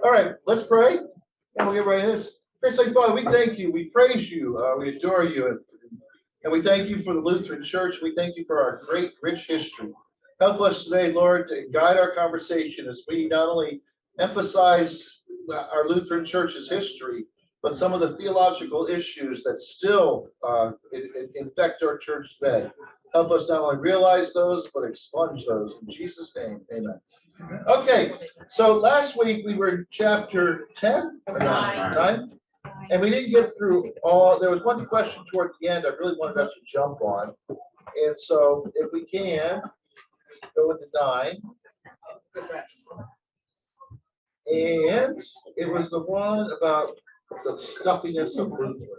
All right, let's pray, and we'll get right into this. Gracious Father, we thank you, we praise you, we adore you, and we thank you for the Lutheran Church. We thank you for our great, rich history. Help us today, Lord, to guide our conversation as we not only emphasize our Lutheran Church's history, but some of the theological issues that still infect our church today. Help us not only realize those, but expunge those. In Jesus' name, amen. Okay, so last week we were in chapter 10 or 9, and we didn't get through all. There was one question toward the end I really wanted us to jump on, and so if we can go into 9, and it was the one about the stuffiness of Lutherans.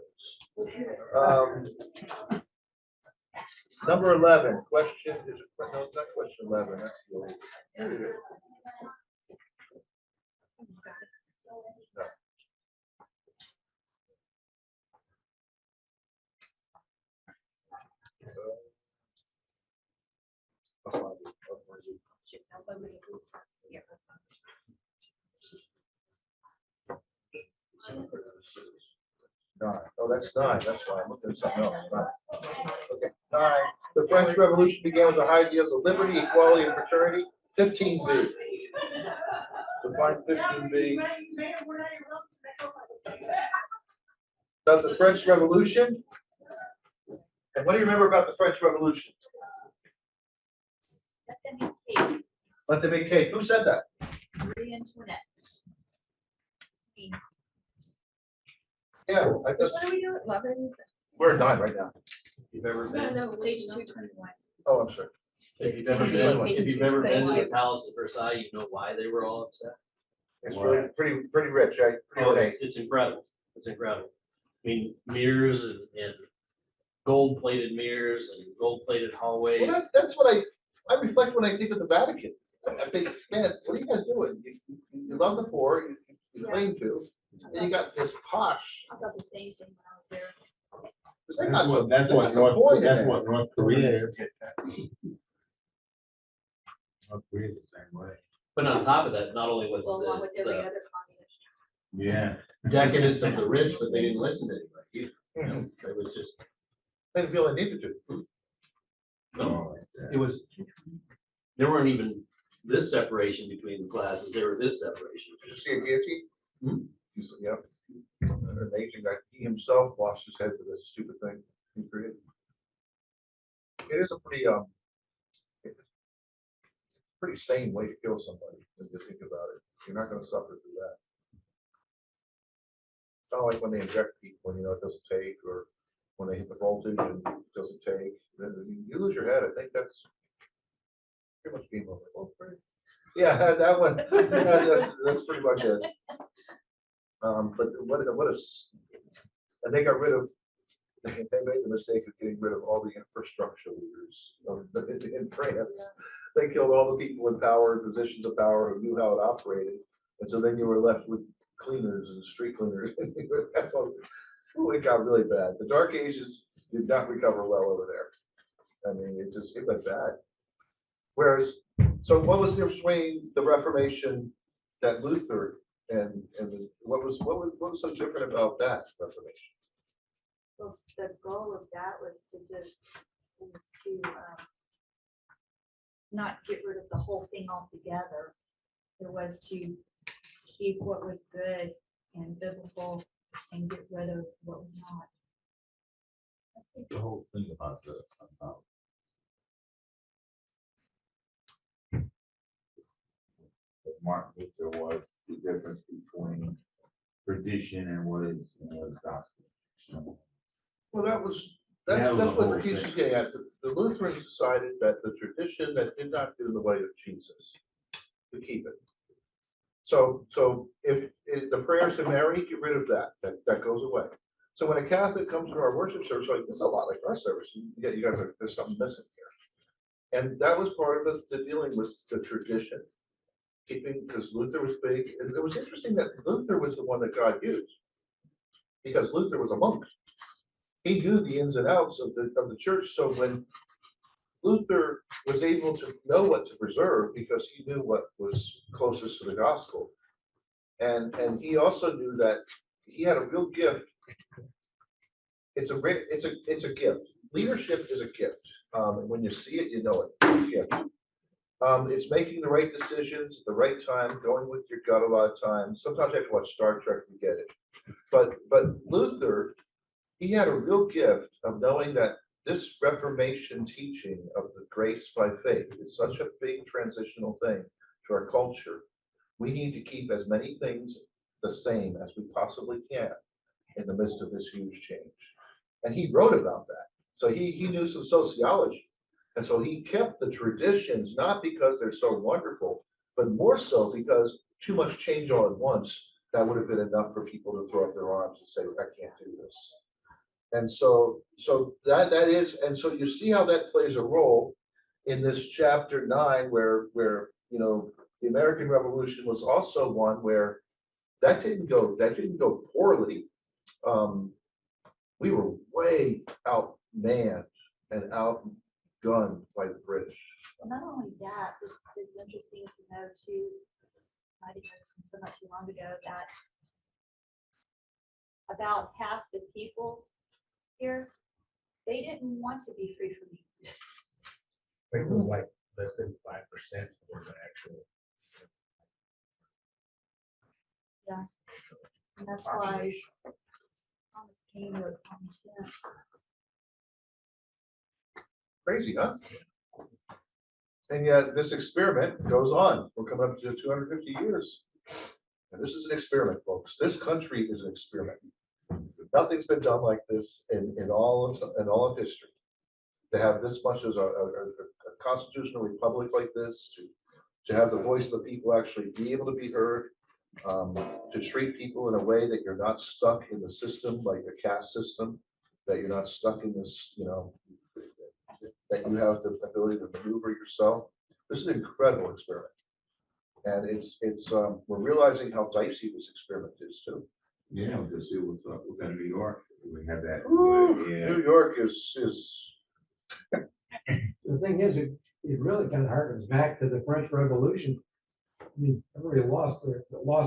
Number 11, question is no, it's not question 11. That's the old. There it is. No. 9. Oh, that's 9. That's why I'm looking at something else. 9. Okay. 9. The French Revolution began with the high ideals of liberty, equality, and fraternity. 15b. So find 15b. Does the French Revolution? And what do you remember about the French Revolution? Let them make cake. Who said that? Marie Antoinette. Yeah, I guess What are we doing? 11? we're at 9 right now. You've ever No, been, no, page 221. Oh, I'm sorry. if you've ever been to the Palace of Versailles, you know why they were all upset. It's really pretty rich, right? Pretty Oh, ornate. it's incredible. It's incredible. I mean, mirrors and gold-plated mirrors and gold-plated hallways. Well, that's what I reflect when I think of the Vatican. I think, man, what are you guys doing? You love the poor, you claim to, and you got this posh. I thought the same thing when I was there. They got some- That's they what got some point in That's there. what North Korea is. North Korea is the same way. But on top of that, not only was Well, along with every the other communist. Yeah. decadence of the rich, but they didn't listen to anybody either. You Mhm. know, it was just, They didn't feel they needed to. no, it was, there weren't even this separation between the classes, there was this separation. Did you see a guillotine? Hmm. He said, yep. Amazing that he himself washed his head for this stupid thing he created. It is a pretty pretty sane way to kill somebody when you think about it. You're not gonna suffer through that. It's not like when they inject people, you know, it doesn't take, or when they hit the voltage and it doesn't take, then you lose your head. I think that's pretty much game over. Oh, great. Yeah, that one, that's pretty much it. But what is, and they got rid of, they made the mistake of getting rid of all the infrastructure leaders in France. They killed all the people in power, positions of power, who knew how it operated. And so then you were left with cleaners and street cleaners. That's all. Ooh, it got really bad. The Dark Ages did not recover well over there. I mean, it went bad. Whereas, so what was the difference between the Reformation that Luther and what was so different about that Reformation? Well, the goal of that was to not get rid of the whole thing altogether. It was to keep what was good and biblical and get rid of what was not. The whole thing about Martin Luther was the difference between tradition and what is gospel. Well, That was that's the what whole Jesus is thing. getting at. The Lutherans decided that the tradition that did not do the way of Jesus, to keep it. So if the prayers to Mary, get rid of that. That goes away. So when a Catholic comes to our worship service, like it's a lot like our service, you got there's something missing here. And that was part of the dealing with the tradition. Keeping, because Luther was big, and it was interesting that Luther was the one that God used. Because Luther was a monk. He knew the ins and outs of the church. So when Luther was able to know what to preserve because he knew what was closest to the gospel, And he also knew that he had a real gift. It's a gift. Leadership is a gift. And when you see it, you know it. It's a gift. It's making the right decisions at the right time, going with your gut a lot of times. Sometimes you have to watch Star Trek to get it. But Luther, he had a real gift of knowing that this Reformation teaching of the grace by faith is such a big transitional thing to our culture. We need to keep as many things the same as we possibly can in the midst of this huge change. And he wrote about that. So he knew some sociology. And so he kept the traditions, not because they're so wonderful, but more so because too much change all at once, that would have been enough for people to throw up their arms and say, I can't do this. And so that is, and so you see how that plays a role in this chapter 9, where the American Revolution was also one where that didn't go poorly. We were way outmanned and outgunned by the British. Well, not only that, it's interesting to know too, I didn't know this until not too long ago, that about half the people here, they didn't want to be free from England. I think it was like less than 5% were the actual. And that's why Thomas Paine wrote Common Sense. Crazy, huh? And yet this experiment goes on. We're coming up to 250 years. And this is an experiment, folks. This country is an experiment. Nothing's been done like this in all of history. To have this much as a constitutional republic like this, to have the voice of the people actually be able to be heard, to treat people in a way that you're not stuck in the system like a caste system, that you're not stuck in this, that you have the ability to maneuver yourself. This is an incredible experiment. And we're realizing how dicey this experiment is too. Yeah, we'll just see what's up with New York. We have that. Yeah. New York is The thing is, it really kind of harkens back to the French Revolution. I mean, everybody lost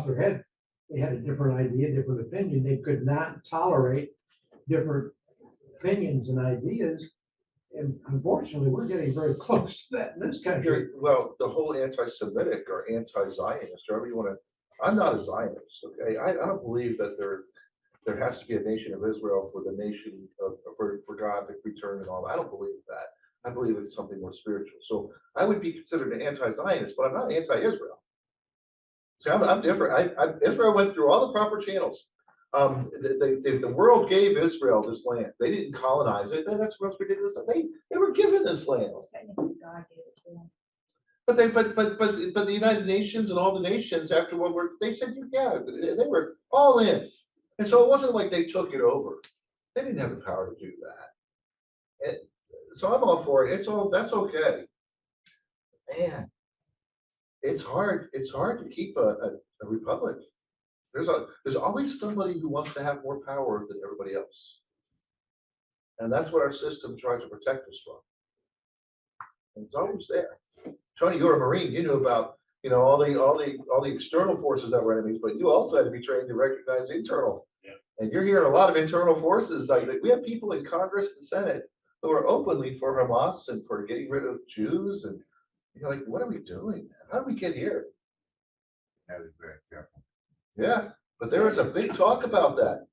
their head. They had a different idea, different opinion. They could not tolerate different opinions and ideas. And unfortunately, we're getting very close to that in this country. well, the whole anti-Semitic or anti-Zionist, or whatever you want to. I'm not a Zionist, okay? I don't believe that there has to be a nation of Israel for the nation for God to return and all that. I don't believe that. I believe it's something more spiritual. So I would be considered an anti-Zionist, but I'm not anti-Israel. See, I'm different. Israel went through all the proper channels. The world gave Israel this land. They didn't colonize it. That's what's ridiculous. They were given this land. Well, technically, God gave it to them. But the United Nations and all the nations after World War, they said, yeah, they were all in. And so it wasn't like they took it over. They didn't have the power to do that. And so I'm all for it. That's okay. Man, it's hard to keep a republic. There's always somebody who wants to have more power than everybody else. And that's what our system tries to protect us from. And it's always there. Tony, you're a Marine. You knew about all the external forces that were enemies, but you also had to be trained to recognize internal. Yeah. And you're hearing a lot of internal forces. Like we have people in Congress and Senate who are openly for Hamas and for getting rid of Jews, and you're like, what are we doing, man? How did we get here? That is very careful. Yeah, but there was a big talk about that.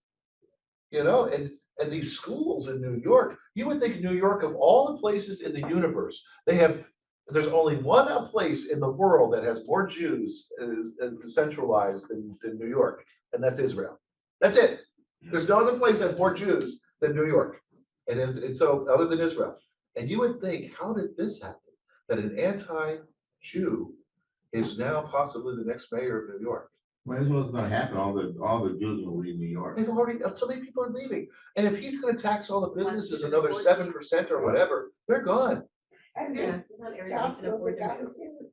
And these schools in New York, you would think New York, of all the places in the universe, there's only one place in the world that has more Jews centralized than New York, and that's Israel. That's it. There's no other place that has more Jews than New York. And so other than Israel. And you would think, how did this happen? That an anti-Jew is now possibly the next mayor of New York. Well, that's what's gonna happen. All the Jews will leave New York. They've already, so many people are leaving. And if he's gonna tax all the businesses another 7% or whatever, they're gone. Yeah, not everybody can afford to move.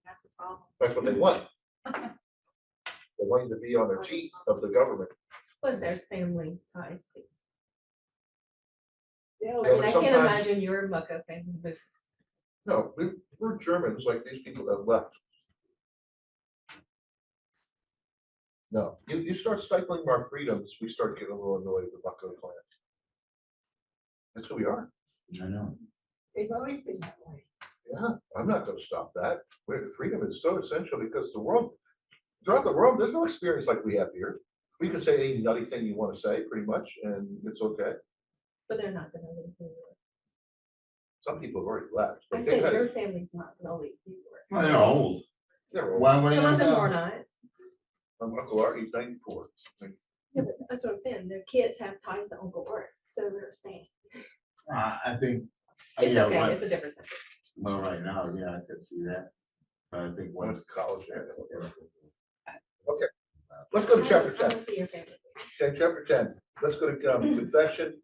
That's the problem. That's what they want. They want you to be on their cheat of the government. Plus, there's family ties too. Yeah, I Yeah, mean, but I can't sometimes- imagine your mucko family, but No, we're Germans like these people that left. No, you start stifling our freedoms, we start getting a little annoyed with the Bucko clan. That's who we are. I know. They've always been that way. Yeah, I'm not gonna stop that. Freedom is so essential because the world, throughout the world, there's no experience like we have here. We can say any nutty thing you wanna say, pretty much, and it's okay. But they're not gonna leave you. Some people have already left. I but said they've had- your family's not gonna leave you. Well, they're old. They're old. Why would Some of they? them are not. Uncle Artie's 94. Yeah, but that's what I'm saying. Their kids have ties to Uncle Art, so they're staying. I think. It's yeah, okay, what- it's a different subject. Well, right now, yeah, I can see that. But I think Went once. to college. Yeah. Okay, let's go to chapter I 10. don't see your family. Okay, chapter 10. Let's go to confession.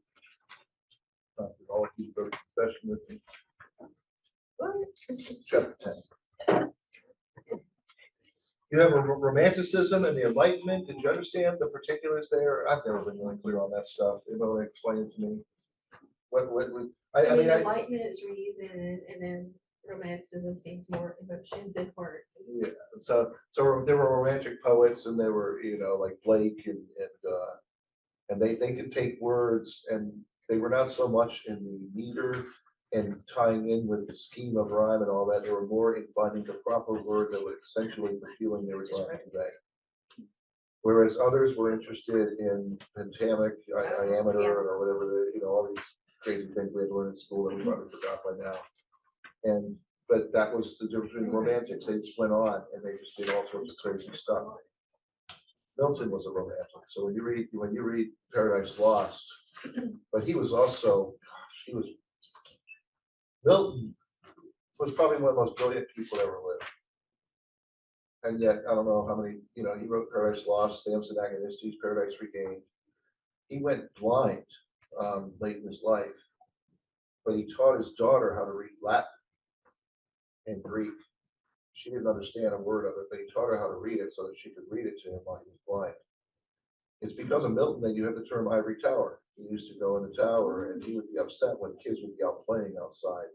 All of you go to confession with me. Chapter 10. You have a romanticism and the Enlightenment. Did you understand the particulars there? I've never been really clear on that stuff. Anybody want to explain it to me? What, I mean, Enlightenment is reason, and then romanticism seems more emotions and heart. yeah, so there were romantic poets and there were, like Blake and they could take words and they were not so much in the meter and tying in with the scheme of rhyme and all that. They were more in finding the proper word that would accentuate the feeling they were trying to convey. Whereas others were interested in pentamic diameter or whatever, all these crazy things we had to learn in school that we probably forgot by now. But that was the difference between romantics. They just went on and they just did all sorts of crazy stuff. Milton was a romantic. So when you read Paradise Lost, but he was also, Milton was probably one of the most brilliant people ever lived. And yet, I don't know how many, he wrote Paradise Lost, Samson Agonistes, Paradise Regained. He went blind late in his life, but he taught his daughter how to read Latin and Greek. She didn't understand a word of it, but he taught her how to read it so that she could read it to him while he was blind. It's because of Milton that you have the term ivory tower. He used to go in the tower and he would be upset when kids would be out playing outside.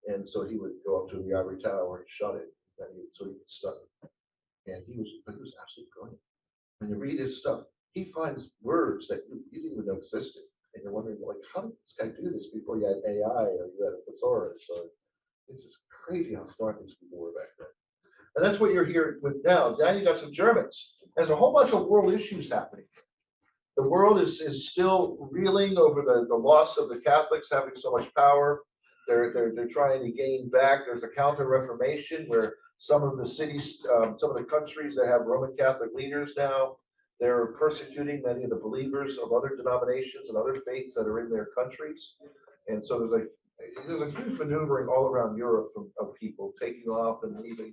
And so he would go up to the ivory tower and shut it so he could study. And he was absolutely brilliant. When you read his stuff, he finds words that you didn't even know existed. And you're wondering, like, how did this guy do this before you had AI or you had a thesaurus? So it's just crazy how smart these people were back then. And that's what you're here with now. Now you got some Germans. There's a whole bunch of world issues happening. The world is still reeling over the loss of the Catholics having so much power. They're trying to gain back. There's a counter-reformation where some of the cities, some of the countries that have Roman Catholic leaders now, they're persecuting many of the believers of other denominations and other faiths that are in their countries. And so there's a huge maneuvering all around Europe of people taking off and leaving.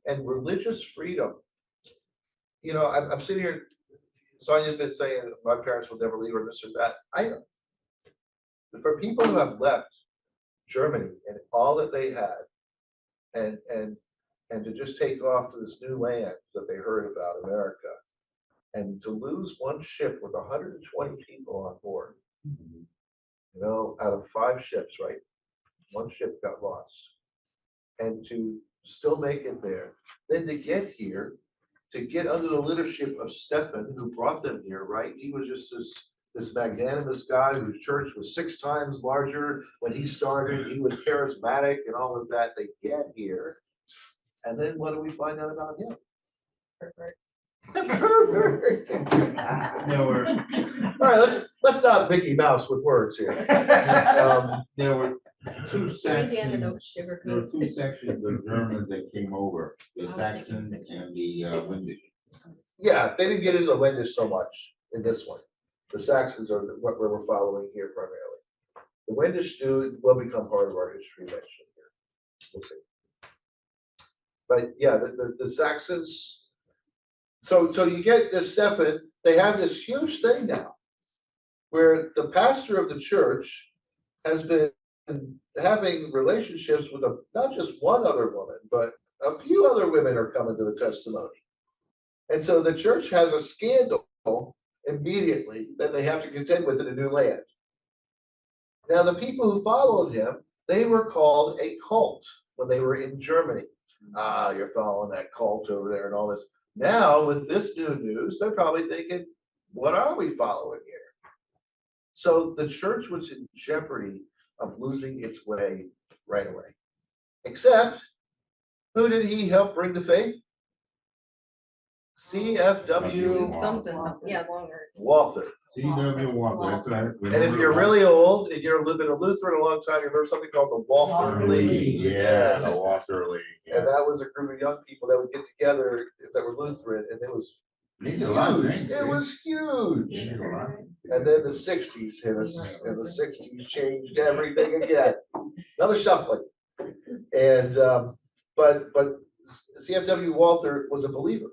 And religious freedom. I'm sitting here, Sonia's been saying my parents will never leave or this or that. For people who have left Germany and all that they had, and to just take off to this new land that they heard about, America, and to lose one ship with 120 people on board, out of 5 ships, right? One ship got lost. And to still make it there, then to get here, to get under the leadership of Stephen, who brought them here, right? He was just this magnanimous guy whose church was 6 times larger when he started. He was charismatic and all of that. They get here. And then what do we find out about him? There were, All right, let's not Mickey Mouse with words here. there were 2 Louisiana don't sections, sugar there were coat. 2 sections of Germans that came over, the I was thinking Saxons section. and the Windish. Yeah, they didn't get into the Wendish so much in this one. The Saxons are what we're following here primarily. The Wendish will become part of our history eventually here. We'll see. But yeah, the Saxons. So you get this Stephen, they have this huge thing now where the pastor of the church has been having relationships with not just one other woman, but a few other women are coming to the testimony. And so the church has a scandal immediately that they have to contend with in a new land. Now, the people who followed him, they were called a cult when they were in Germany. You're following that cult over there and all this. Now, with this new news, they're probably thinking, what are we following here? So the church was in jeopardy of losing its way right away. Except, who did he help bring to faith? CFW Something, yeah, longer. Walther. CW Walker, that's right. And if you're really old and you're been a Lutheran a long time, you heard something called the Walther Walther League. League. Yeah, Yes. the Walker League, yeah. And that was a group of young people that would get together that were Lutheran, and it was They did a lot of huge. things. It was They huge. did a lot. And then the sixties hit us, and the sixties changed everything again. Another shuffling. And, but CFW Walther was a believer.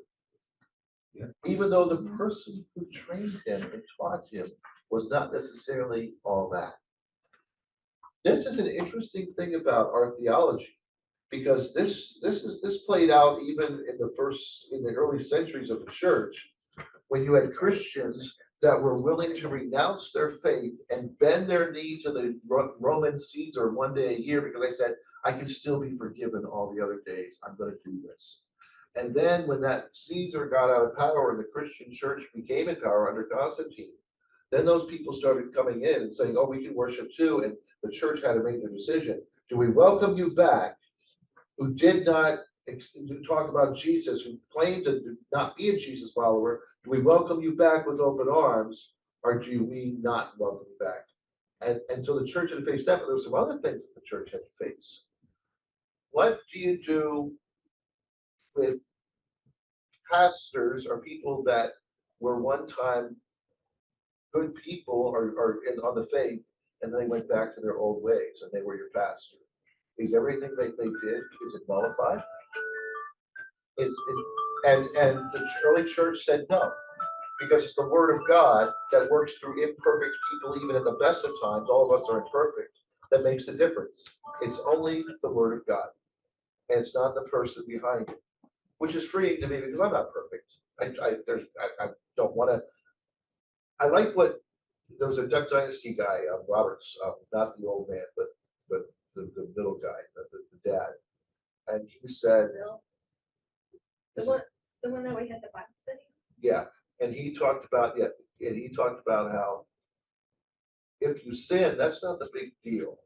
Yeah. Even though the person who trained him and taught him was not necessarily all that. This is an interesting thing about our theology, because this played out even in the early centuries of the church, when you had Christians that were willing to renounce their faith and bend their knee to the Roman Caesar one day a year, because they said, I can still be forgiven all the other days, I'm gonna do this. And then when that Caesar got out of power and the Christian church became in power under Constantine, then those people started coming in and saying, oh, we can worship too, and the church had to make their decision. Do we welcome you back, who did not talk about Jesus, who claimed to not be a Jesus follower? Do we welcome you back with open arms, or do we not welcome you back? And so the church had to face that, but there were some other things that the church had to face. What do you do with pastors or people that were one time good people or on the faith, and then they went back to their old ways and they were your pastor? Is everything that they did, is it nullified? And the early church said no, because it's the word of God that works through imperfect people, even at the best of times. All of us are imperfect. That makes the difference. It's only the word of God, and it's not the person behind it, which is freeing to me because I'm not perfect. I don't want to. I like what there was a Duck Dynasty guy, Roberts, not the old man, but the middle guy, the dad, and he said, The one that we had the Bible study. yeah, and he talked about how if you sin, that's not the big deal.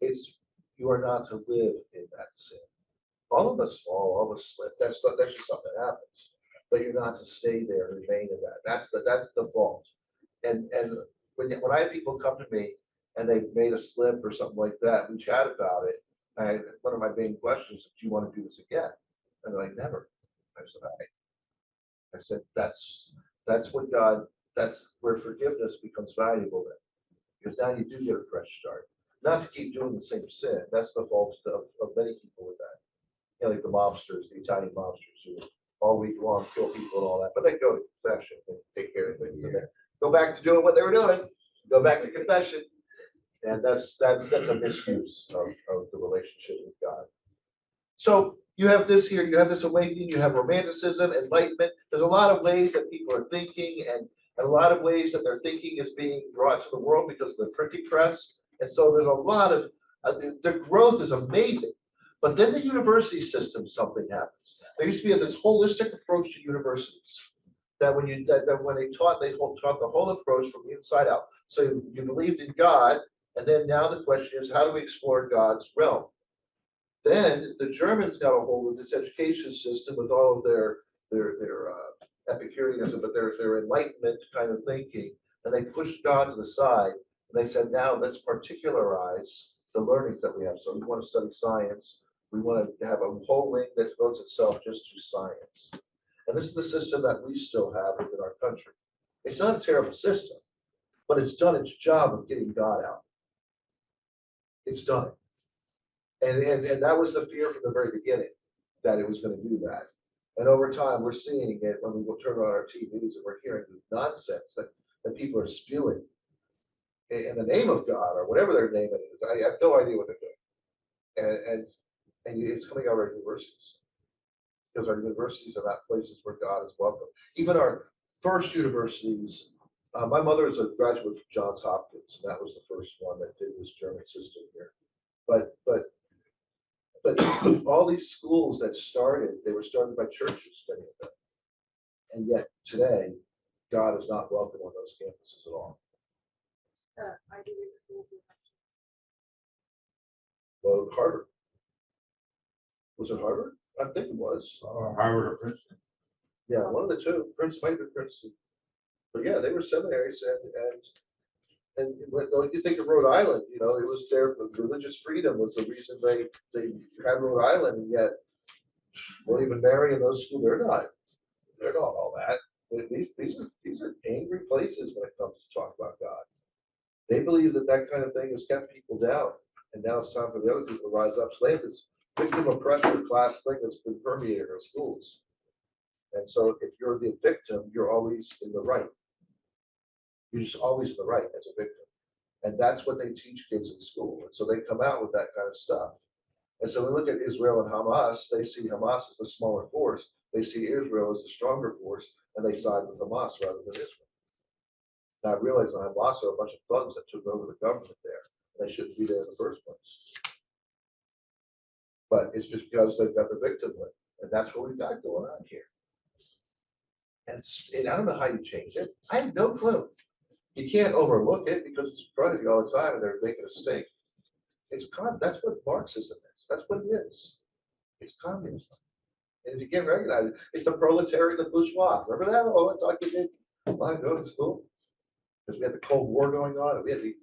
It's you are not to live in that sin. All of us fall, all of us slip. That's just something that happens. But you're not to stay there and remain in that. That's the fault. And when I have people come to me and they've made a slip or something like that, we chat about it. And one of my main questions is, do you want to do this again? And they're like, never. I said, that's what God, that's where forgiveness becomes valuable then. Because now you do get a fresh start. Not to keep doing the same sin. That's the fault of many people with that. You know, like the mobsters, the Italian mobsters who all week long kill people and all that, but they go to confession and take care of things. And then go back to doing what they were doing, go back to confession. And that's a misuse of the relationship with God. So you have this here, you have this awakening, you have romanticism, enlightenment. There's a lot of ways that people are thinking, and a lot of ways that their thinking is being brought to the world because of the printing press. And so there's a lot of, the growth is amazing. But then the university system, something happens. There used to be this holistic approach to universities. That when they taught the whole approach from the inside out. So you believed in God, and then now the question is, how do we explore God's realm? Then the Germans got a hold of this education system with all of their Epicureanism, but their Enlightenment kind of thinking, and they pushed God to the side. And they said, now let's particularize the learnings that we have. So we want to study science. We want to have a whole wing that devotes itself just to science. And this is the system that we still have within our country. It's not a terrible system, but it's done its job of getting God out. It's done it. And that was the fear from the very beginning, that it was going to do that. And over time, we're seeing it when we turn on our TVs and we're hearing the nonsense that people are spewing in the name of God or whatever their name is. I have no idea what they're doing. And it's coming out of our universities, because our universities are not places where God is welcome. Even our first universities, my mother is a graduate from Johns Hopkins, and that was the first one that did this German system here. But all these schools that started, they were started by churches, many of them. And yet today, God is not welcome on those campuses at all. Ivy League schools. Well, Harvard. Was it Harvard? I think it was. Harvard or Princeton. Yeah, one of the two, might have been Princeton. But yeah, they were seminaries and when you think of Rhode Island, you know, it was their religious freedom was the reason they had Rhode Island, and yet William and Mary and those schools, they're not all that. These are angry places when it comes to talk about God. They believe that that kind of thing has kept people down, and now it's time for the other people to rise up. So they have this victim oppressor class thing that's been permeated in our schools. And so if you're the victim, you're always in the right. You're just always in the right as a victim. And that's what they teach kids in school. And so they come out with that kind of stuff. And so we look at Israel and Hamas, they see Hamas as the smaller force. They see Israel as the stronger force, and they side with Hamas rather than Israel. Now I realize that Hamas are a bunch of thugs that took over the government there. They shouldn't be there in the first place. But it's just because they've got the victimhood. And that's what we've got going on here. And I don't know how you change it. I have no clue. You can't overlook it because it's in front of you all the time and they're making a mistake. That's what Marxism is. That's what it is. It's communism. And if you can't recognize it, it's the proletariat, the bourgeois. Remember that? Oh, I thought you did. Well, I go to school. Because we had the Cold War going on and we had the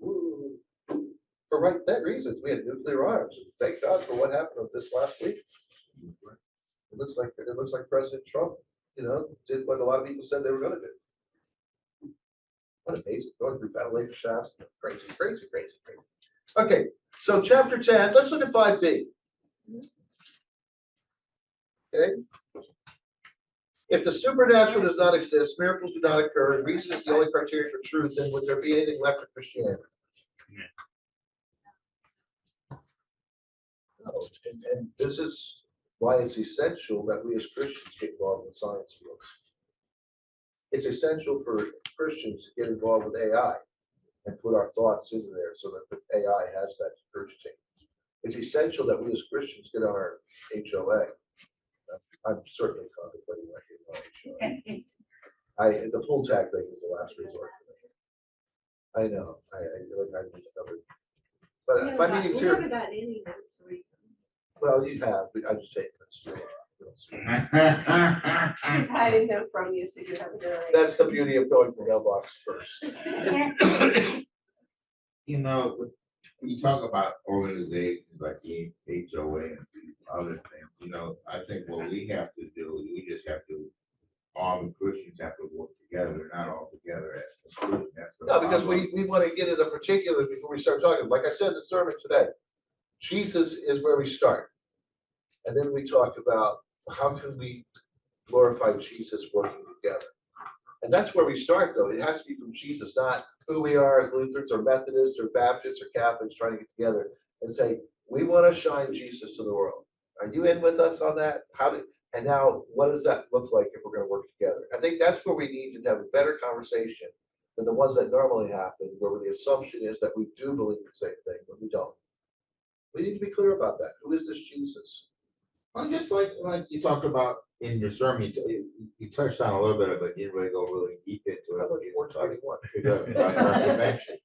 for right that reasons. We had nuclear arms. And thank God for what happened with this last week. It looks like President Trump, you know, did what a lot of people said they were going to do. What amazing, going through ventilation shafts, crazy. Okay, so chapter 10, let's look at 5b. Okay. If the supernatural does not exist, miracles do not occur, and reason is the only criteria for truth, then would there be anything left of Christianity? No, and this is why it's essential that we as Christians get involved in science fields. It's essential for Christians to get involved with AI and put our thoughts into there so that the AI has that regurgitate. It's essential that we as Christians get on our HOA. I'm certainly contemplating my HOA. The pull tag thing is the last resort. I know. I need another. But my meetings We here. haven't got any notes recently. Well, you have, but I just take this. He's hiding them from you, so you have to. That's the beauty of going for mailbox first. You know, you talk about organizations like the HOA and other things, you know, I think what we have to do is we just have to, all the Christians have to work together, not all together as a group. No, because we want to get into particulars before we start talking. Like I said in the sermon today, Jesus is where we start. And then we talk about how can we glorify Jesus working together. And that's where we start, though. It has to be from Jesus, not who we are as Lutherans or Methodists or Baptists or Catholics trying to get together and say, we want to shine Jesus to the world. Are you in with us on that? And now, what does that look like if we're going to work together? I think that's where we need to have a better conversation than the ones that normally happen, where the assumption is that we do believe the same thing, but we don't. We need to be clear about that. Who is this Jesus? Well, just like you talked about in your sermon, you touched on a little bit of it, you didn't really go really deep into How it. much more time you want? Our convention.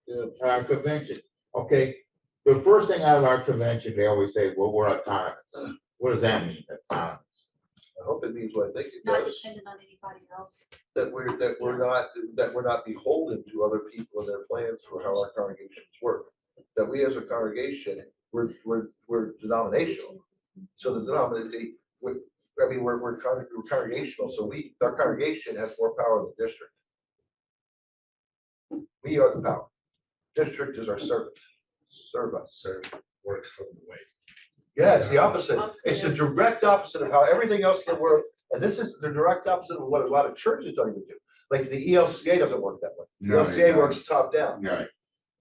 Yeah. Our convention, okay, the first thing out of our convention, they always say, well, we're autonomous. What does that mean, autonomous? I hope it means what I think it Not does. dependent on anybody else. That we're not beholden to other people and their plans for how our congregations work. That we as a congregation, we're denominational. So the denomination, we're congregational, so our congregation has more power than the district. We are the power. District is our servant. Serve us. Works from the way. Yeah, it's the opposite. It's the direct opposite of how everything else can work. And this is the direct opposite of what a lot of churches don't even do. Like the ELCA doesn't work that way. The No, it ELCA doesn't. works top down. Right.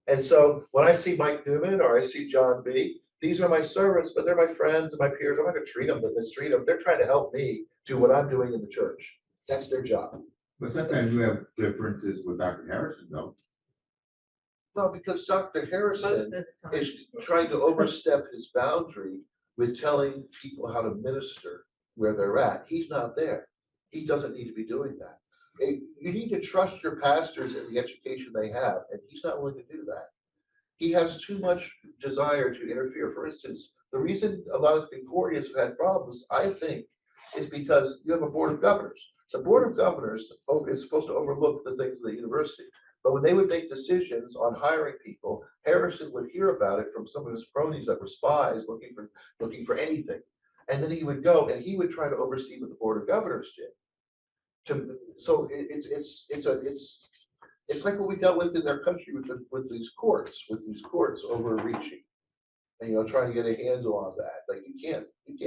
And so when I see Mike Newman or I see John B., these are my servants, but they're my friends and my peers. I'm not gonna treat them to mistreat them. They're trying to help me do what I'm doing in the church. That's their job. But sometimes you have differences with Dr. Harrison, though. No, because Dr. Most Harrison of the time. is trying to overstep his boundary with telling people how to minister where they're at. He's not there. He doesn't need to be doing that. You need to trust your pastors and the education they have, and he's not willing to do that. He has too much desire to interfere. For instance, the reason a lot of Concordians have had problems, I think, is because you have a board of governors. The board of governors is supposed to overlook the things of the university. But when they would make decisions on hiring people, Harrison would hear about it from some of his cronies that were spies looking for anything. And then he would go and he would try to oversee what the board of governors did. It's like what we dealt with in their country with these courts overreaching. And trying to get a handle on that. Like you can't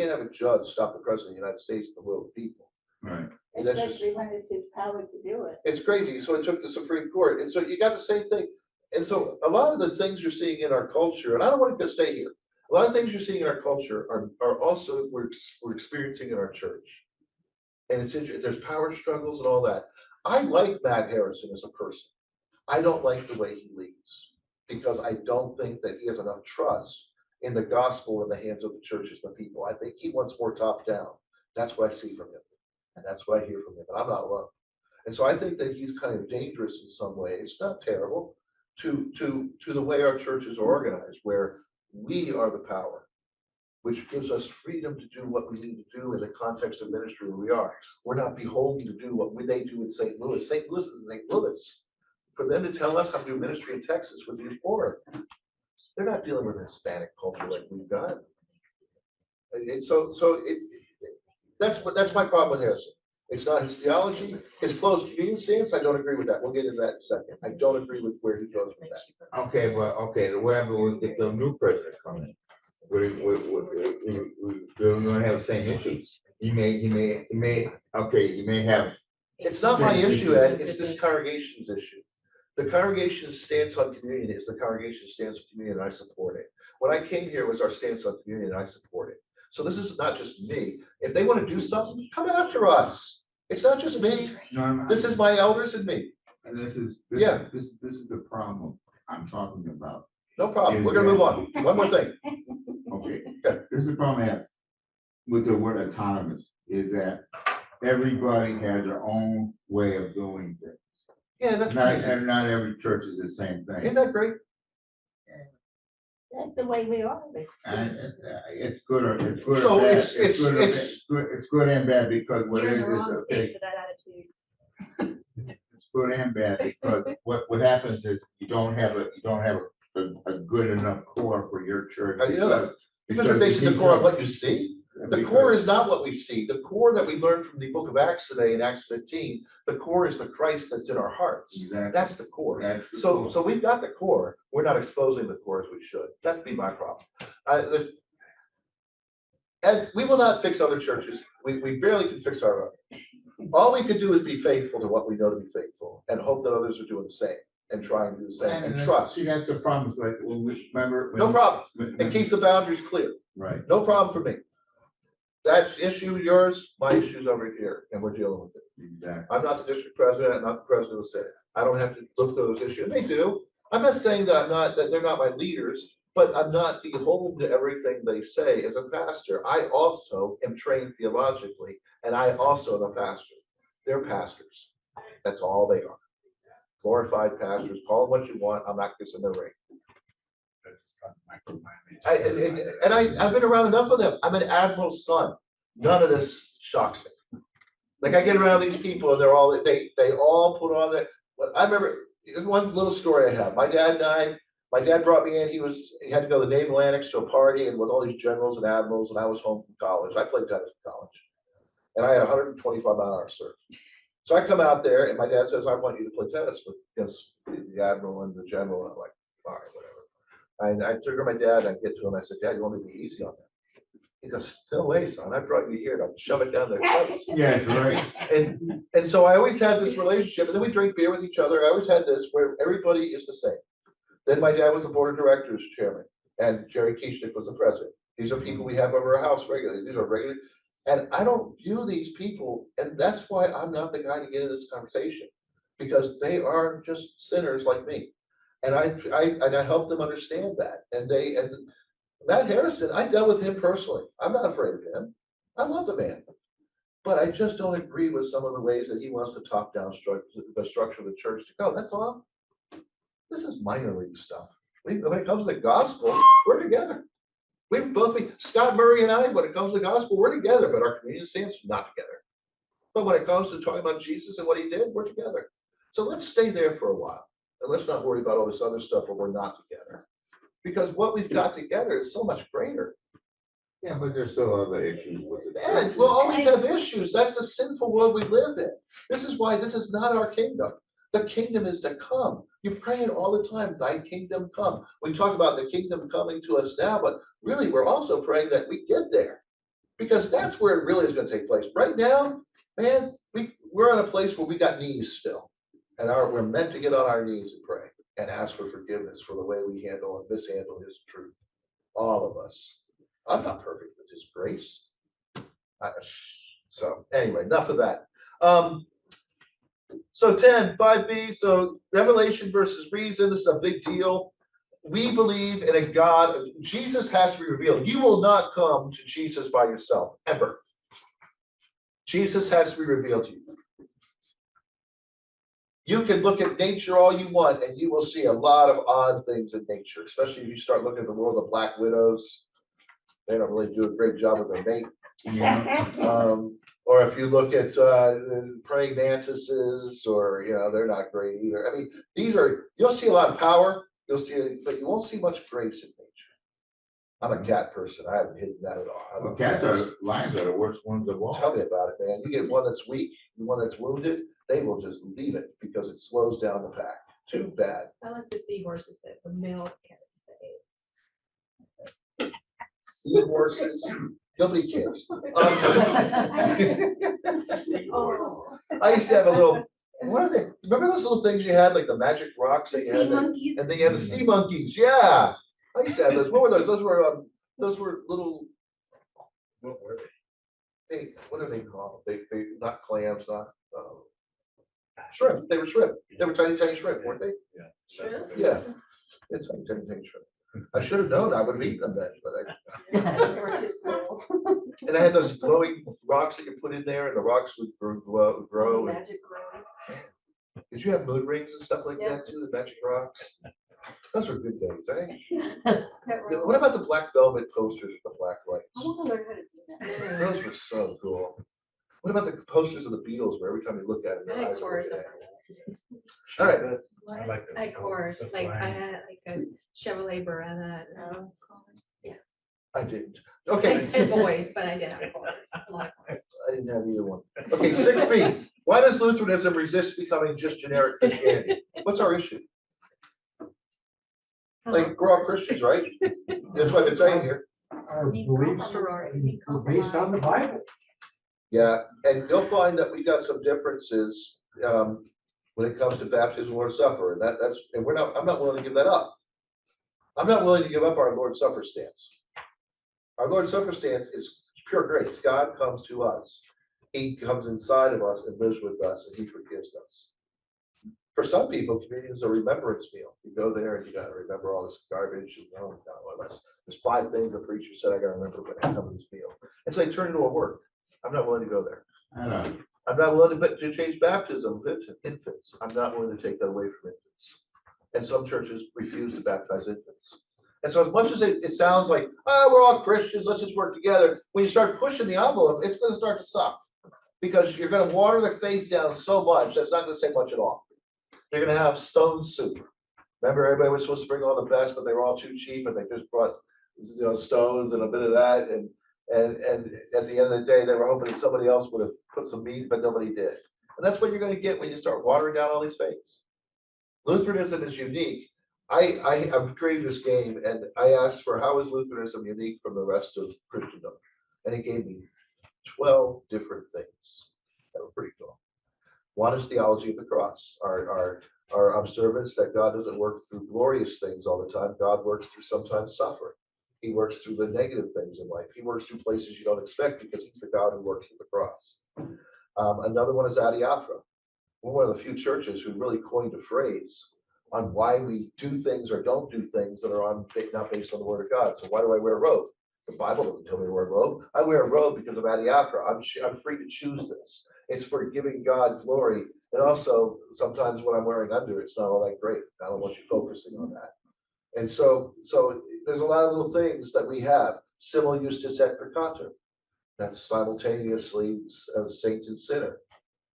have a judge stop the president of the United States and the will of the people. Right. And that's just- Especially when it's his power to do it. It's crazy. So it took the Supreme Court. And so you got the same thing. And so a lot of the things you're seeing in our culture, and I don't want to stay here. A lot of things you're seeing in our culture are also we're experiencing in our church. And it's interesting, there's power struggles and all that. I like Matt Harrison as a person. I don't like the way he leads because I don't think that he has enough trust in the gospel in the hands of the churches and the people. I think he wants more top down. That's what I see from him. And that's what I hear from him. And I'm not alone. And so I think that he's kind of dangerous in some ways, not terrible, to the way our churches are organized, where we are the power, which gives us freedom to do what we need to do in the context of ministry where we are. We're not beholden to do what they do in St. Louis. St. Louis is St. Louis. For them to tell us how to do ministry in Texas would be foreign. They're not dealing with Hispanic culture like we've got. And that's my problem with Harrison. It's not his theology, his closed communion stance. I don't agree with that. We'll get into that in a second. I don't agree with where he goes with that. Okay, whatever, we'll get the new president coming. We're gonna have the same issues. You may have. It's not my issue, Ed. It's this congregation's issue. The congregation's stance on communion is the congregation's stance on communion, and I support it. When I came here, it was our stance on communion, and I support it. So this is not just me. If they want to do something, come after us. It's not just me. No, This is my elders and me. This is the problem I'm talking about. No problem. We're gonna move on. One more thing. Okay, Okay. this is the problem I have with the word autonomous, is that everybody has their own way of doing things. Yeah, that's right. And not every church is the same Isn't thing. that great? That's the way we are. And it's good or it's good So or bad. it's- It's good and bad because what You're it in is the wrong is, state okay, for that attitude. it's good and bad because what happens is you don't have a good enough core for your church. How do you know that? Because you're basing the core on what you see. The core is not what we see. The core that we learned from the book of Acts today in Acts 15, the core is the Christ that's in our hearts. Exactly. That's the core. That's the So core. we've got the core. We're not exposing the core as we should. That'd be my problem. And we will not fix other churches. We barely can fix our own. All we can do is be faithful to what we know to be faithful and hope that others are doing the same and try and do the same and trust. See, that's the problem. It's like, when we remember. No problem. when- It keeps the boundaries clear. Right. No problem for me. That's issue yours, my issue's over here, and we're dealing with it. Exactly. I'm not the district president, I'm not the president of the Senate. I don't have to look at those issues. They do. I'm not saying that that they're not my leaders, but I'm not beholden to everything they say as a pastor. I also am trained theologically, and I also am a pastor. They're pastors. That's all they are. Glorified pastors, call them what you want. I'm not kissing their ring. I've been around enough of them. I'm an admiral's son. None of this shocks me. Like I get around these people and they all put on that. But I remember one little story I have. My dad died. My dad brought me in. He had to go to the Naval Annex to a party and with all these generals and admirals, and I was home from college. I played tennis in college. And I had 125 mile an hour serve. So I come out there and my dad says, I want you to play tennis against the admiral and the general. And I'm like, all right, whatever. And I took her my dad and I get to him. I said, Dad, you want me to be easy on that? He goes, no way, son. I brought you here to shove it down their throats. Yeah, that's right. And so I always had this relationship, and then we drink beer with each other. I always had this where everybody is the same. Then my dad was the board of directors chairman, and Jerry Kieschnick was the president. These are people we have over our house regularly. These are regular. And I don't view these people, and that's why I'm not the guy to get in this conversation, because they are just sinners like me. And I help them understand that. And Matt Harrison, I dealt with him personally. I'm not afraid of him. I love the man. But I just don't agree with some of the ways that he wants the top-down structure, the structure of the church to go. That's all. This is minor league stuff. When it comes to the gospel, we're together. We both be, Scott Murray and I, when it comes to the gospel, we're together, but our community stands not together. But when it comes to talking about Jesus and what he did, we're together. So let's stay there for a while. And let's not worry about all this other stuff where we're not together. Because what we've got together is so much greater. Yeah, but there's still other issues with it. And we'll always have issues. That's the sinful world we live in. This is why this is not our kingdom. The kingdom is to come. You pray it all the time, thy kingdom come. We talk about the kingdom coming to us now, but really we're also praying that we get there. Because that's where it really is going to take place. Right now, man, we're in a place where we got knees still. And we're meant to get on our knees and pray and ask for forgiveness for the way we handle and mishandle his truth. All of us. I'm not perfect with his grace. So anyway, enough of that. So 5B, so revelation versus reason, this is a big deal. We believe in a God, Jesus has to be revealed. You will not come to Jesus by yourself, ever. Jesus has to be revealed to you. You can look at nature all you want, and you will see a lot of odd things in nature, especially if you start looking at the world of black widows. They don't really do a great job with their mate. Or if you look at praying mantises, or they're not great either. I mean, you'll see a lot of power. You'll see, but you won't see much grace in nature. I'm a cat person. I haven't hidden that at all. Well, lions are the worst ones of all. Tell me about it, man. You get one that's weak, the one that's wounded, they will just leave it because it slows down the pack. Too bad. I like the seahorses that the male carries. Seahorses, nobody cares. Oh. I used to have a little. What are they? Remember those little things you had, like the magic rocks that you had? Sea monkeys. And then you had the sea monkeys. Yeah, I used to have those. What were those? Those were little. What were they? What are they called? They not clams, not shrimp. They were shrimp. They were tiny shrimp, weren't they? Yeah. Shrimp? Yeah. It's tiny shrimp. I should have known. I would have eaten them then, but Or too small. and I had those glowing rocks that you put in there, and the rocks would grow. And, Magic grow. did you have moon rings and stuff like Yeah. that too? The magic rocks. Those were good days, eh? Pet Yeah, rock. what about the black velvet posters with the black I lights? want to learn how to do that. Those were so cool. What about the posters of the Beatles where every time you look at them, I your had eyes are chorus looking of at you? All right. I like the. I had chorus, the like I flag. had like a Chevrolet Beretta. I didn't. Okay, And boys, but I did have chorus. A lot of chorus. I didn't have either one. Okay, 6B. Why does Lutheranism resist becoming just generic Christianity? What's our issue? Like, we're all Christians, right? That's what I've been saying here. Our Needs beliefs compromise. are based on the Bible. Yeah, and you'll find that we got some differences when it comes to baptism, Lord's Supper, and I'm not willing to give that up. I'm not willing to give up our Lord's Supper stance. Our Lord's Supper stance is pure grace. God comes to us. He comes inside of us and lives with us, and he forgives us. For some people, communion is a remembrance meal. You go there and you gotta remember all this garbage and there's 5 things the preacher said I gotta remember when I come to this meal. And so they turn it into a work. I'm not willing to go there. I know. I'm not willing to change baptism of infants. I'm not willing to take that away from infants. And some churches refuse to baptize infants. And so as much as it sounds like, oh, we're all Christians, let's just work together. When you start pushing the envelope, it's gonna start to suck. Because you're gonna water the faith down so much, that's not gonna say much at all. You're gonna have stone soup. Remember, everybody was supposed to bring all the best, but they were all too cheap, and they just brought, stones and a bit of that, and at the end of the day, they were hoping that somebody else would have put some meat, but nobody did. And that's what you're gonna get when you start watering down all these faiths. Lutheranism is unique. I've created this game, and I asked for how is Lutheranism unique from the rest of Christendom, and it gave me 12 different things that were pretty cool. One is theology of the cross, our observance that God doesn't work through glorious things all the time. God works through sometimes suffering. He works through the negative things in life. He works through places you don't expect because he's the God who works through the cross. Another one is adiaphora. We're one of the few churches who really coined a phrase on why we do things or don't do things that are not based on the word of God. So why do I wear a robe? The Bible doesn't tell me to wear a robe. I wear a robe because of adiaphora. I'm free to choose this. It's for giving God glory. And also, sometimes when I'm wearing under, it's not all that great. I don't want you focusing on that. And so there's a lot of little things that we have. Simul justus et peccator. That's simultaneously a saint and sinner.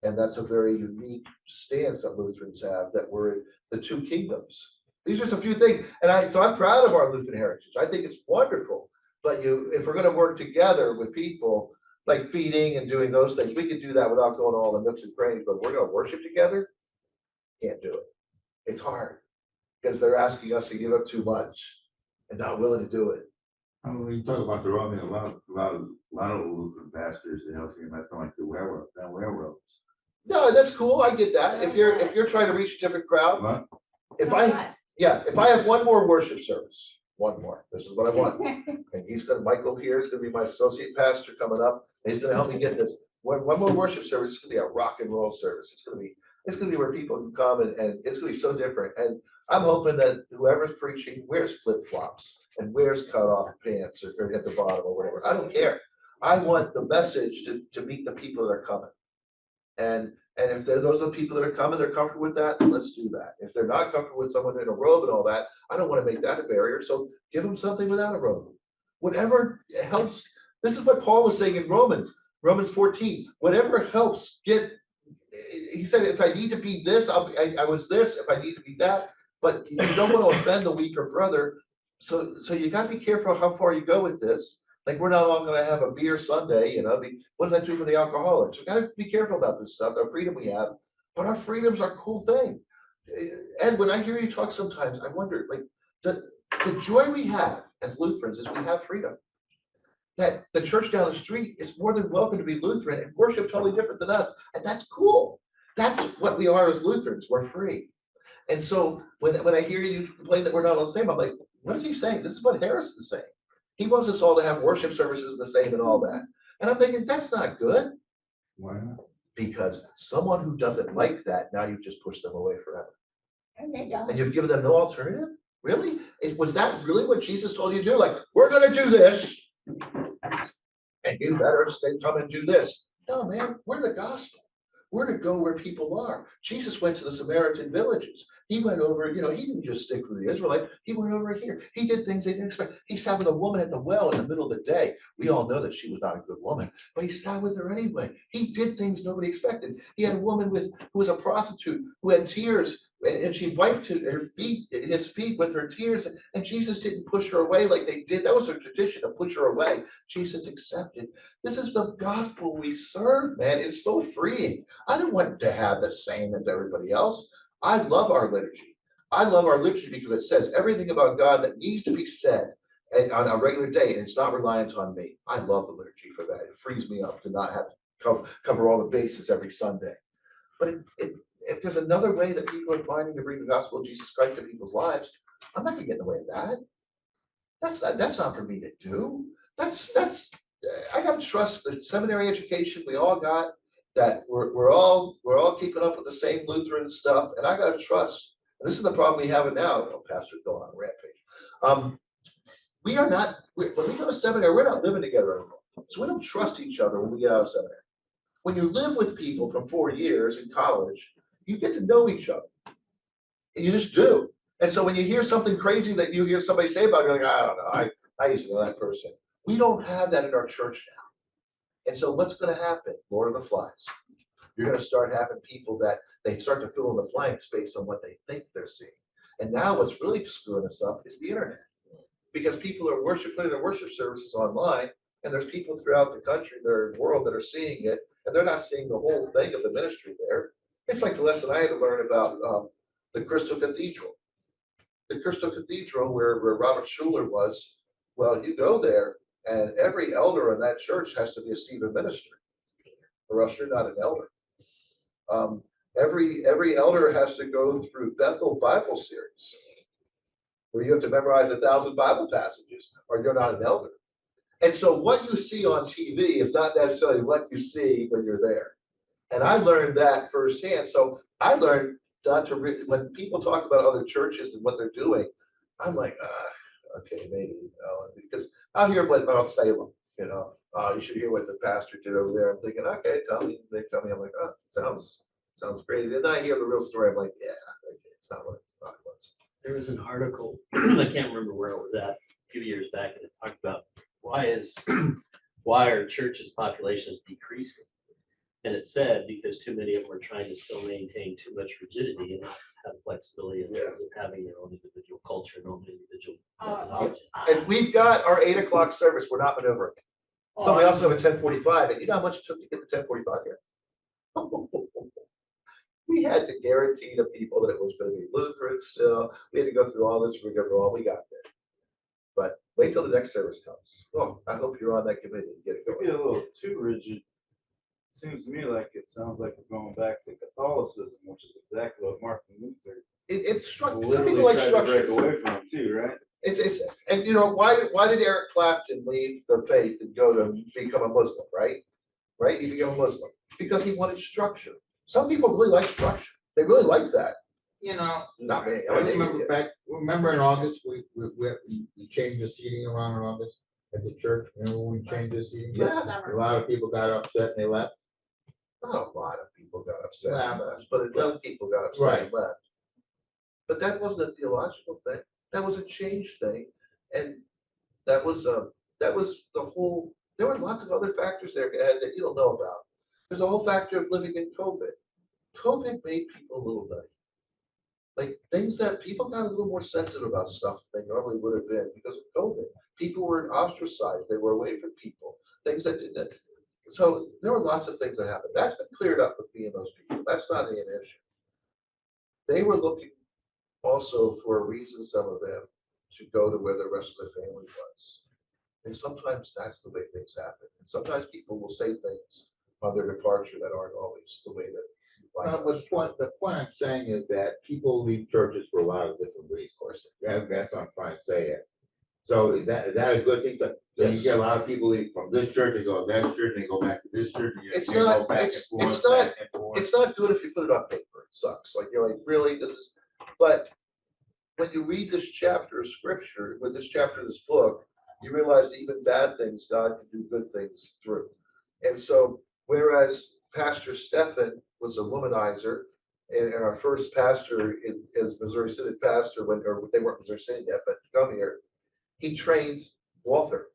And that's a very unique stance that Lutherans have, that we're the two kingdoms. These are just a few things. And so I'm proud of our Lutheran heritage. I think it's wonderful. But if we're going to work together with people, like feeding and doing those things, we could do that without going to all the nooks and crannies. But we're going to worship together, can't do it. It's hard because they're asking us to give up too much and not willing to do it. I mean, when you talk about the robe, I mean, a lot of Lutheran pastors in Helsinki, that's not like the wear robes. No, that's cool. I get that. If you're trying to reach a different crowd, What? if I have one more worship service, one more, this is what I want. And Michael here is gonna be my associate pastor coming up, and he's gonna help me get this. One more worship service, it's gonna be a rock and roll service. It's gonna be where people can come and it's gonna be so different. And I'm hoping that whoever's preaching wears flip flops and wears cut off pants or at the bottom or whatever. I don't care. I want the message to meet the people that are coming. And if those are the people that are coming, they're comfortable with that, let's do that. If they're not comfortable with someone in a robe and all that, I don't want to make that a barrier. So give them something without a robe. Whatever helps. This is what Paul was saying in Romans 14. Whatever helps get. He said, if I need to be this, I was this. If I need to be that, but you don't want to offend the weaker brother. So you got to be careful how far you go with this. Like we're not all going to have a beer Sunday, what does that do for the alcoholics? We got to be careful about this stuff, our freedom we have, but our freedoms are a cool thing. And when I hear you talk sometimes, I wonder, like the joy we have as Lutherans is we have freedom. That the church down the street is more than welcome to be Lutheran and worship totally different than us. And that's cool. That's what we are as Lutherans. We're free. And so when I hear you complain that we're not all the same, I'm like, what is he saying? This is what Harris is saying. He wants us all to have worship services the same and all that. And I'm thinking, that's not good. Why not? Because someone who doesn't like that, now you've just pushed them away forever. And they don't. And you've given them no alternative? Really? Was that really what Jesus told you to do? Like, we're going to do this, and you better come and do this. No, man, we're the gospel. We're to go where people are. Jesus went to the Samaritan villages. He went over, he didn't just stick with the Israelite. He went over here. He did things they didn't expect. He sat with a woman at the well in the middle of the day. We all know that she was not a good woman, but he sat with her anyway. He did things nobody expected. He had a woman who was a prostitute who had tears, and she wiped his feet with her tears, and Jesus didn't push her away like they did. That was a tradition to push her away. Jesus accepted. This is the gospel we serve, man. It's so freeing. I don't want to have the same as everybody else. I love our liturgy. I love our liturgy because it says everything about God that needs to be said on a regular day, and it's not reliant on me. I love the liturgy for that. It frees me up to not have to cover all the bases every Sunday. But if there's another way that people are finding to bring the gospel of Jesus Christ to people's lives, I'm not going to get in the way of that. That's not for me to do. I got to trust the seminary education we all got, that we're all keeping up with the same Lutheran stuff, and I got to trust. And this is the problem we have now. Oh, Pastor's going on a rampage. We are not. When we go to seminary, we're not living together anymore. So we don't trust each other when we get out of seminary. When you live with people for 4 years in college, you get to know each other, and you just do. And so when you hear something crazy that you hear somebody say about it, you're like, I don't know. I used to know that person. We don't have that in our church now. And so what's going to happen? Lord of the Flies. You're going to start having people that they start to fill in the blanks based on what they think they're seeing. And now what's really screwing us up is the internet. Because people are putting their worship services online, and there's people throughout the country, the world, that are seeing it, and they're not seeing the whole thing of the ministry there. It's like the lesson I had to learn about the Crystal Cathedral. The Crystal Cathedral, where Robert Schuller was, well, you go there, and every elder in that church has to be a Stephen minister, or else you're not an elder. Every elder has to go through Bethel Bible series, where you have to memorize 1,000 Bible passages, or you're not an elder. And so what you see on TV is not necessarily what you see when you're there. And I learned that firsthand. So I learned not to when people talk about other churches and what they're doing, I'm like, okay, maybe, because I'll hear what about Salem, you should hear what the pastor did over there. I'm thinking, okay, they tell me, I'm like, oh, sounds great. And then I hear the real story. I'm like, yeah, okay, it's not what I thought it was. There was an article, I can't remember where it was at, a few years back, and it talked about why our church's population is decreasing. And it said because too many of them are trying to still maintain too much rigidity and not have flexibility and having their own individual culture and own individual. methodology. And we've got our 8 o'clock service. We're not maneuvering. So we also have a 10:45, and you know how much it took to get the 10:45 here? We had to guarantee to people that it was gonna be Lutheran still. We had to go through all this rigmarole. We got there. But wait till the next service comes. Well, I hope you're on that committee and get it Could be a going. little too rigid. Seems to me like it sounds like we're going back to Catholicism, which is exactly what Martin Luther It's some literally people like tried to break structure. away from too, right? It's, and why did Eric Clapton leave the faith and go to become a Muslim, right? Right? He became a Muslim because he wanted structure. Some people really like structure. They really like that. Not me. I remember in August, we changed the seating around in August at the church, remember when we changed the seating? Yeah. A lot of people got upset and they left. Not a lot of people got upset Yeah. and left, but enough people got upset and left. But that wasn't a theological thing. That was a change thing. And that was the whole, there were lots of other factors there, Ed, that you don't know about. There's a whole factor of living in COVID. COVID made people a little nutty. Like things that people got a little more sensitive about stuff than they normally would have been because of COVID. People were ostracized. They were away from people. Things that didn't. So there were lots of things that happened. That's been cleared up with me and those people. That's not an issue. They were looking also for a reason, some of them, to go to where the rest of their family was. And sometimes that's the way things happen. And sometimes people will say things on their departure that aren't always the way that. But the point I'm saying is that people leave churches for a lot of different reasons. That's what I'm trying to say. So is that a good thing? So you get a lot of people leave from this church, they go to that church, they go back to this church. And It's they go not- back and it's forth, not- back and forth. It's not good if you put it on paper. It sucks. Like you're like, really, this is, but when you read this chapter of scripture, with this chapter of this book, you realize that even bad things, God can do good things through. And so, whereas Pastor Stephan was a womanizer, and our first pastor as Missouri Synod pastor, or they weren't Missouri Synod yet, but come here, he trained Walther.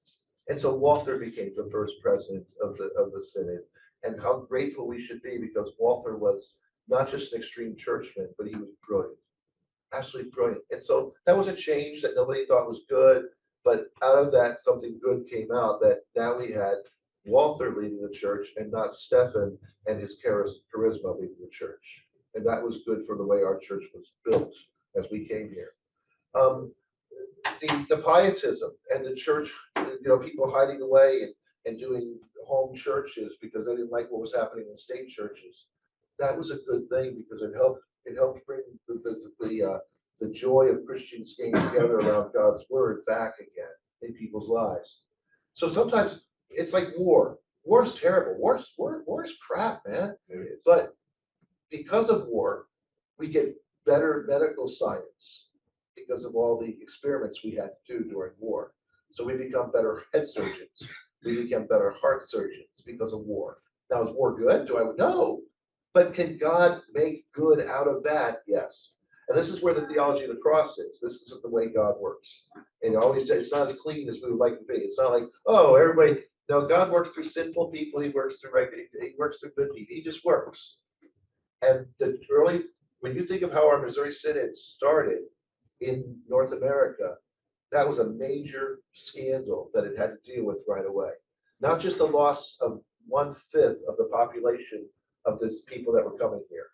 And so Walther became the first president of the Synod. And how grateful we should be, because Walther was not just an extreme churchman, but he was brilliant. Absolutely brilliant. And so that was a change that nobody thought was good, but out of that, something good came out, that now we had Walther leading the church and not Stephan and his charisma leading the church. And that was good for the way our church was built as we came here. The pietism and the church, people hiding away and doing home churches because they didn't like what was happening in state churches. That was a good thing because it helped bring the joy of Christians getting together around God's word back again in people's lives. So sometimes it's like war. War is terrible. War is crap, man. But because of war, we get better medical science because of all the experiments we had to do during war. So we become better head surgeons. We become better heart surgeons because of war. Now, is war good? No. But can God make good out of bad? Yes. And this is where the theology of the cross is. This is the way God works. And it's not as clean as we would like to be. It's not like, oh, everybody. No, God works through sinful people. He works through good people. He just works. And when you think of how our Missouri Synod started in North America, that was a major scandal that it had to deal with right away. Not just the loss of 1/5 of the population of these people that were coming here,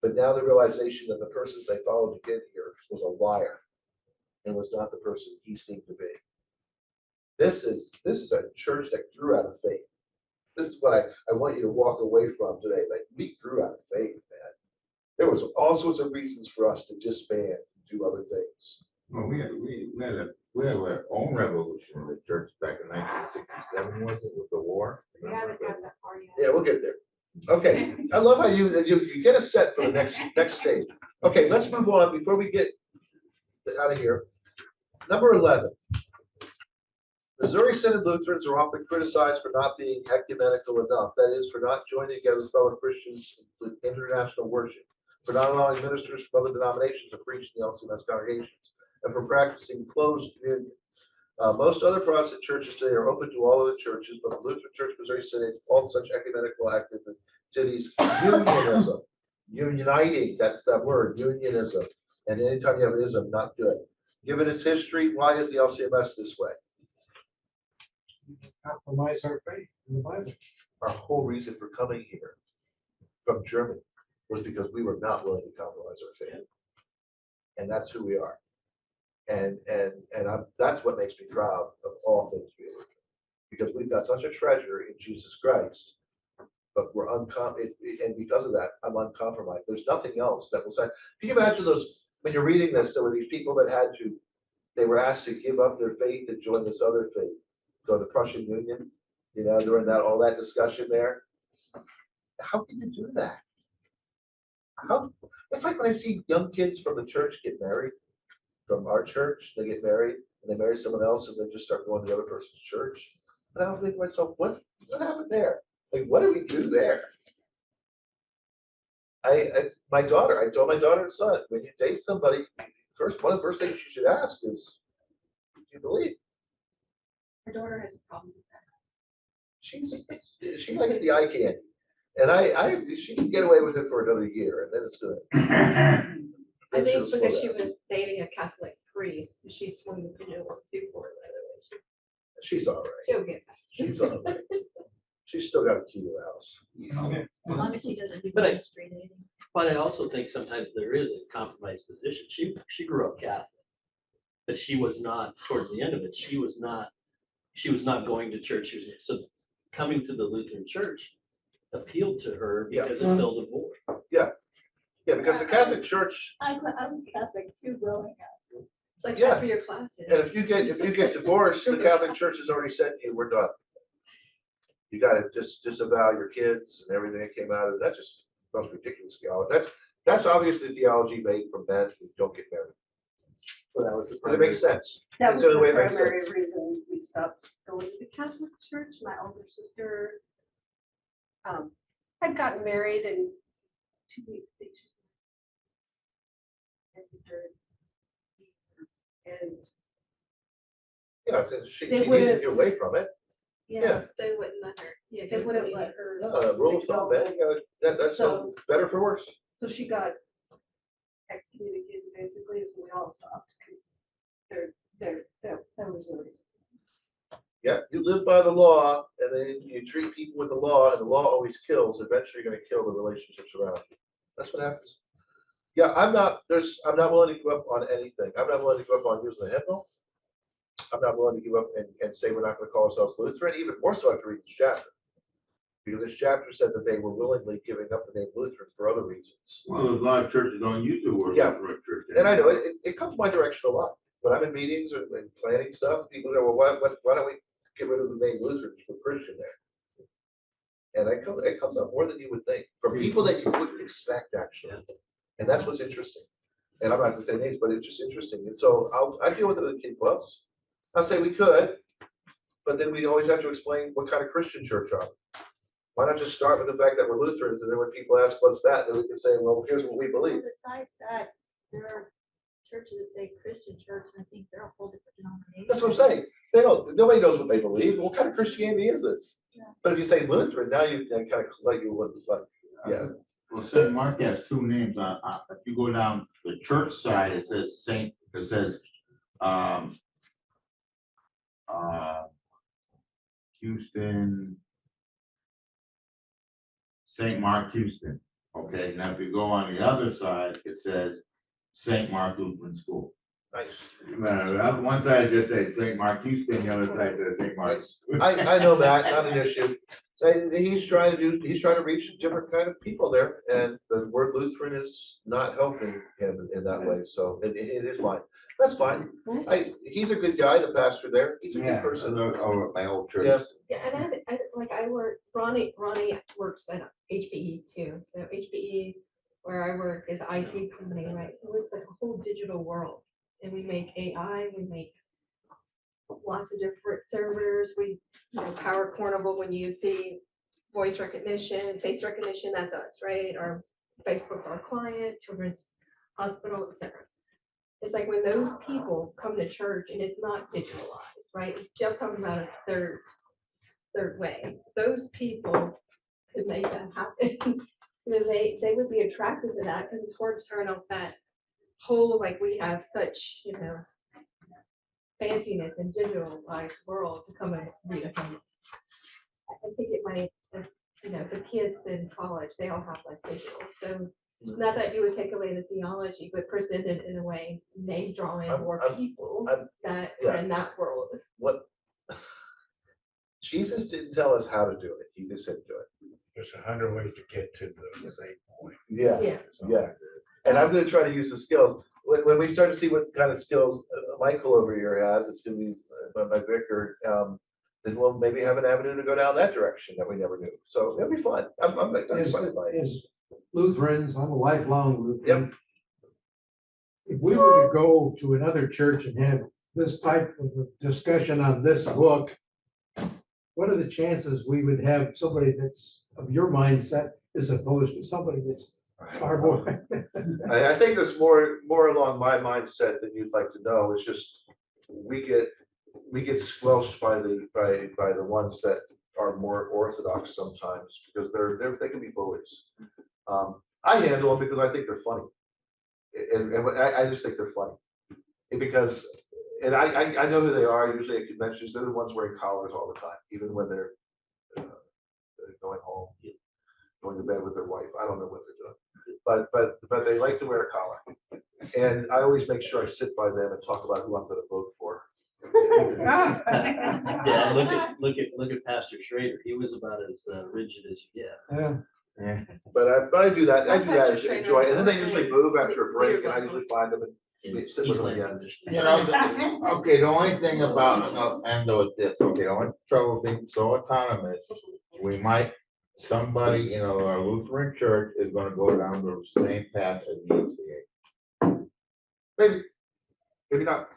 but now the realization that the person they followed to get here was a liar and was not the person he seemed to be. This is a church that grew out of faith. This is what I want you to walk away from today. Like, we grew out of faith, man. There was all sorts of reasons for us to disband and do other things. Well, we had our own revolution in the church back in 1967, was it, with the war? We haven't got that far yet. Yeah, we'll get there. Okay, I love how you get us set for the next stage. Okay, let's move on before we get out of here. Number 11. Missouri Synod Lutherans are often criticized for not being ecumenical enough, that is, for not joining together with fellow Christians with international worship, for not allowing ministers from other denominations to preach in the LCMS congregations, and for practicing closed communion. Most other Protestant churches today are open to all other churches, but the Lutheran Church Missouri Synod called such ecumenical activities unionism. Uniting, that's that word, unionism. And anytime you have an ism, not good. Given its history, why is the LCMS this way? Compromise our faith in the Bible. Our whole reason for coming here from Germany was because we were not willing to compromise our faith. And that's who we are. And that's what makes me proud of all things we are. Because we've got such a treasure in Jesus Christ, but we're and because of that, I'm uncompromised. There's nothing else that will say. Can you imagine those, when you're reading this, there were these people that they were asked to give up their faith and join this other faith, go to Prussian Union, during all that discussion there. How can you do that? It's like when I see young kids from the church get married, from our church, they get married and they marry someone else and then just start going to the other person's church. And I was thinking to myself, what happened there? Like, what do we do there? I told my daughter and son, when you date somebody, one of the first things you should ask is, do you believe? Her daughter has a problem with that. She likes the eye candy. And she can get away with it for another year and then it's good. I Then she'll think slow because she down. was dating a Catholic priest, she swung the pendulum too far the other way. She's all right. She'll get that. She's all right. She's still got a key to the house. As long as she doesn't do But I- ministry dating. But I also think sometimes there is a compromised position. She grew up Catholic, but she was not, towards the end of it, she was not going to church. So coming to the Lutheran Church appealed to her because it filled a void. Yeah, because the Catholic Church, I was Catholic too growing up. It's like Yeah. after your classes. and if you get divorced, the Catholic Church has already said to you, we're done. You gotta just disavow your kids and everything that came out of it. That's just the most ridiculous theology. That's obviously theology made from men who don't get married. So that was the But it makes sense. That It's was the the only way it makes primary sense. reason we stopped going to the Catholic Church. My older sister had gotten married and 2 weeks. And Yeah, so she They needed to wouldn't- get away from it. yeah, They wouldn't let her. Yeah, they wouldn't let her. No, rule of thumb, man, that's so better for worse. So she got excommunicated basically, so we all stopped because that was the reason. Yeah, you live by the law and then you treat people with the law and the law always kills. Eventually you're gonna kill the relationships around you. That's what happens. Yeah, I'm not willing to give up on anything. I'm not willing to give up on using the hymnal. I'm not willing to give up and say we're not gonna call ourselves Lutheran, even more so after reading this chapter. Because this chapter said that they were willingly giving up the name Lutheran for other reasons. Well, a lot of churches don't use the word Yeah. Lutheran church. And I know it comes my direction a lot. When I'm in meetings and planning stuff, people go, well, why don't we get rid of the name Lutheran, put Christian there? And it comes up more than you would think, from people that you wouldn't expect, actually. And that's what's interesting. And I'm not gonna say names, but it's just interesting. And so I deal with it in kid clubs. I'll say we could, but then we always have to explain what kind of Christian church are we? Why not just start with the fact that we're Lutherans, and then when people ask what's that, then we can say, well, here's what we believe. And besides that, there are churches that say Christian church, and I think they're a whole different denomination. That's what I'm saying. Nobody knows what they believe. What kind of Christianity is this? Yeah. But if you say Lutheran, now you kind of like you would, like, yeah. Well, St. Mark has two names. If you go down the church side, it says Houston, St. Mark, Houston. Okay, now if you go on the other side, it says St. Mark Lutheran School. Nice. No, one side it just says St. Mark, Houston, the other side says St. Mark. I know Matt, not an issue. And he's trying to reach different kind of people there, and the word Lutheran is not helping him in that way, so it is fine. That's fine. He's a good guy, the pastor there. He's a good person. Over at my old church. Yeah. Yeah, and I work, Ronnie works at HPE too, so HPE, where I work is IT company, right? It was like a whole digital world. and we make AI, we make lots of different servers, Power Carnival, when you see voice recognition, face recognition, that's us, right? Or Facebook's our client, Children's Hospital, etc. It's like when those people come to church and it's not digitalized, right? Jeff's talking about a third way. Those people could make that happen. They would be attracted to that because it's hard to turn off that whole, like we have such, fanciness in digitalized world to come and read a hymn. I think it might, the kids in college, they all have like digital, so not that you would take away the theology, but present it in a way may draw in more people that are in that world. What? Jesus didn't tell us how to do it. He just said do it. There's 100 ways to get to the same point. Yeah. Yeah. Yeah. And I'm gonna try to use the skills. When we start to see what kind of skills Michael over here has, it's gonna be my vicar, then we'll maybe have an avenue to go down that direction that we never knew. So it'll be fun. I'm excited by it. As Lutherans, I'm a lifelong Lutheran. If we were to go to another church and have this type of a discussion on this book, what are the chances we would have somebody that's of your mindset as opposed to somebody that's far more? I think there's more along my mindset than you'd like to know. It's just, we get squelched by the ones that are more orthodox sometimes, because they can be bullies. I handle them because I think they're funny. And I just think they're funny. Because, and I know who they are, usually at conventions, they're the ones wearing collars all the time, even when they're going home, going to bed with their wife. I don't know what they're doing. But they like to wear a collar. And I always make sure I sit by them and talk about who I'm gonna vote for. Yeah, look at Pastor Schrader. He was about as rigid as you get. Yeah. But I do that, I do that, Pastor I enjoy it. And then they Schrader, usually move after a break, and I Peter usually find them and sit with them again. You know, okay, the only thing about, I'll end with this, okay, the only trouble being so autonomous, we might, somebody in a Lutheran church is gonna go down the same path as the ECA. Maybe not.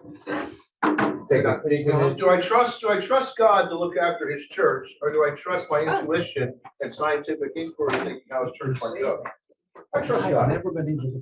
Take it. Do I trust God to look after his church, or do I trust my intuition and scientific inquiry thinking how his church might go? I trust I've God. never been into the